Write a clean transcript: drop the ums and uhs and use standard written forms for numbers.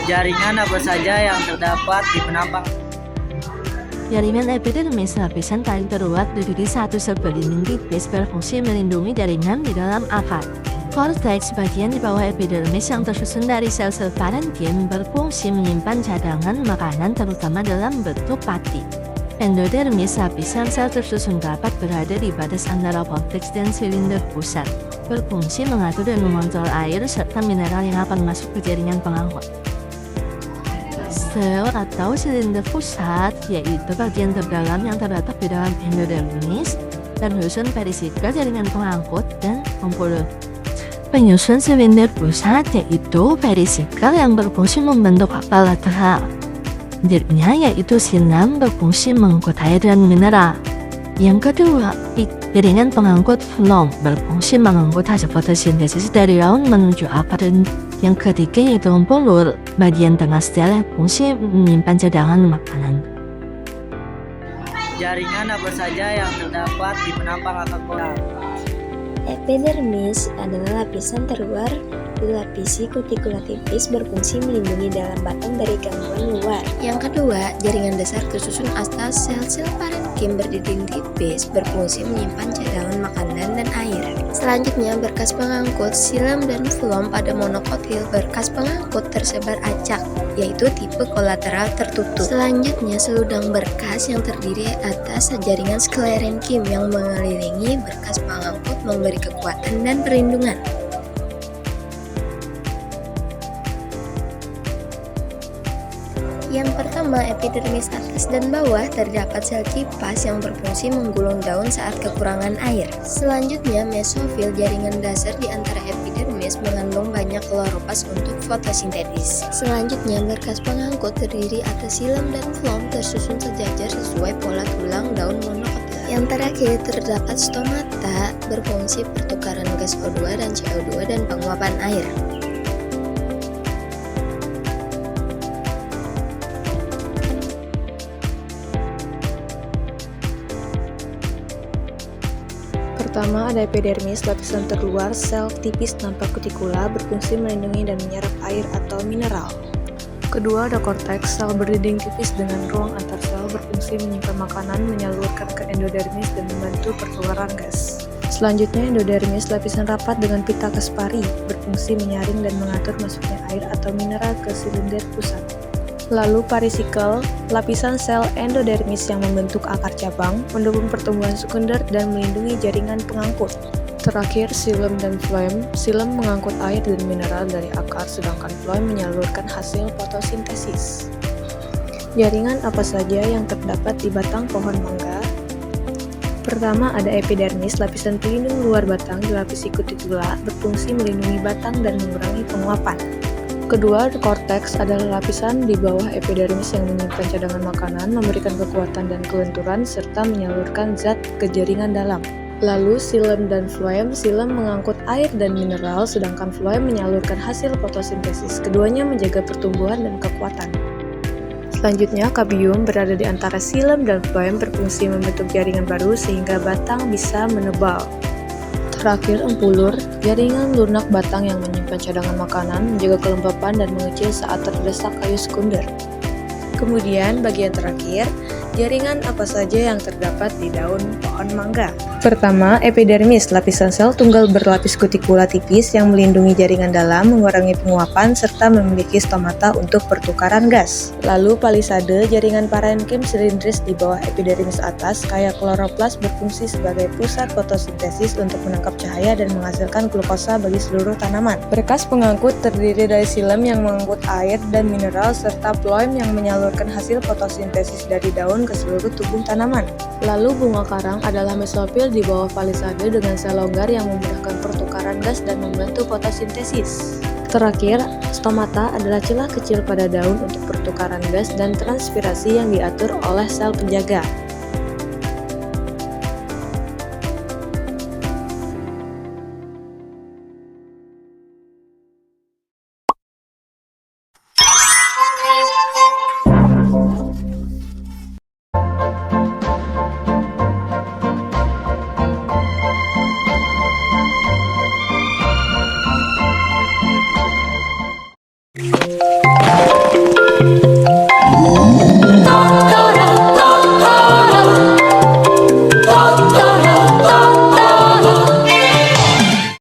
Jaringan apa saja yang terdapat di penampang? Jaringan epidermis lapisan paling terluar terdiri satu sel pelindung tipis berfungsi melindungi jaringan di dalam akar. Korteks bagian di bawah epidermis yang tersusun dari sel-sel parenkim berfungsi menyimpan cadangan makanan terutama dalam bentuk pati. Endodermis lapisan sel tersusun dapat berada di batas antara korteks dan silinder pusat, berfungsi mengatur dan mengontrol air serta mineral yang akan masuk ke jaringan pengangkut. Sel atau silinder pusat yaitu bagian terdalam yang terletak di dalam endodermis, tersusun perisikal jaringan pengangkut dan pembuluh. Penyusun silinder pusat yaitu perisikal yang berfungsi membentuk kapal lateral. Dirnya yaitu silam berfungsi mengangkut air dan mineral. Yang kedua, jaringan pengangkut phloem berfungsi mengangkut hasil fotosintesis dari daun menuju akar. Dan yang ketiga yaitu pembuluh, bagian tengah sel yang fungsi menyimpan cadangan makanan. Jaringan apa saja yang terdapat di penampang akar koral? Epidermis adalah lapisan terluar dilapisi kutikula tipis berfungsi melindungi dalam batang dari gangguan luar. Yang kedua, jaringan dasar tersusun atas sel-sel parenkim berdinding tipis berfungsi menyimpan cadangan makanan dan air. Selanjutnya, berkas pengangkut silem dan phloem pada monokotil. Berkas pengangkut tersebar acak, yaitu tipe kolateral tertutup. Selanjutnya, seludang berkas yang terdiri atas jaringan sklerenkim yang mengelilingi berkas pengangkut memberi kekuatan dan perlindungan. Yang pertama, epidermis atas dan bawah terdapat sel kipas yang berfungsi menggulung daun saat kekurangan air. Selanjutnya, mesofil jaringan dasar di antara epidermis mengandung banyak kloroplast untuk fotosintesis. Selanjutnya, berkas pengangkut terdiri atas silem dan phloem tersusun sejajar sesuai pola tulang daun monokotil. Yang terakhir, terdapat stomata berfungsi pertukaran gas O2 dan CO2 dan penguapan air. Pertama, ada epidermis, lapisan terluar sel tipis tanpa kutikula berfungsi melindungi dan menyerap air atau mineral. Kedua, ada korteks, sel berdinding tipis dengan ruang antar sel berfungsi menyimpan makanan, menyalurkan ke endodermis dan membantu pertukaran gas. Selanjutnya, endodermis, lapisan rapat dengan pita Kaspari, berfungsi menyaring dan mengatur masuknya air atau mineral ke silinder pusat. Lalu perisikal, lapisan sel endodermis yang membentuk akar cabang, mendukung pertumbuhan sekunder dan melindungi jaringan pengangkut. Terakhir, silem dan phloem. Silem mengangkut air dan mineral dari akar, sedangkan phloem menyalurkan hasil fotosintesis. Jaringan apa saja yang terdapat di batang pohon mangga? Pertama, ada epidermis, lapisan pelindung luar batang dilapisi kutikula, berfungsi melindungi batang dan mengurangi penguapan. Kedua, korteks adalah lapisan di bawah epidermis yang menyimpan cadangan makanan, memberikan kekuatan dan kelenturan, serta menyalurkan zat ke jaringan dalam. Lalu, silem dan phloem. Silem mengangkut air dan mineral, sedangkan phloem menyalurkan hasil fotosintesis. Keduanya menjaga pertumbuhan dan kekuatan. Selanjutnya, kabium berada di antara silem dan phloem berfungsi membentuk jaringan baru sehingga batang bisa menebal. Terakhir, empulur, jaringan lunak batang yang menyimpan cadangan makanan, menjaga kelembapan dan mengecil saat terdesak kayu sekunder. Kemudian, bagian terakhir, jaringan apa saja yang terdapat di daun pohon mangga? Pertama, epidermis, lapisan sel tunggal berlapis kutikula tipis yang melindungi jaringan dalam, mengurangi penguapan, serta memiliki stomata untuk pertukaran gas. Lalu palisade, jaringan parenkim silindris di bawah epidermis atas, kaya kloroplast berfungsi sebagai pusat fotosintesis untuk menangkap cahaya dan menghasilkan glukosa bagi seluruh tanaman. Berkas pengangkut terdiri dari silem yang mengangkut air dan mineral, serta phloem yang menyalurkan hasil fotosintesis dari daun ke seluruh tubuh tanaman. Lalu bunga karang adalah mesofil di bawah palisade dengan sel longgar yang memudahkan pertukaran gas dan membantu fotosintesis. Terakhir, stomata adalah celah kecil pada daun untuk pertukaran gas dan transpirasi yang diatur oleh sel penjaga.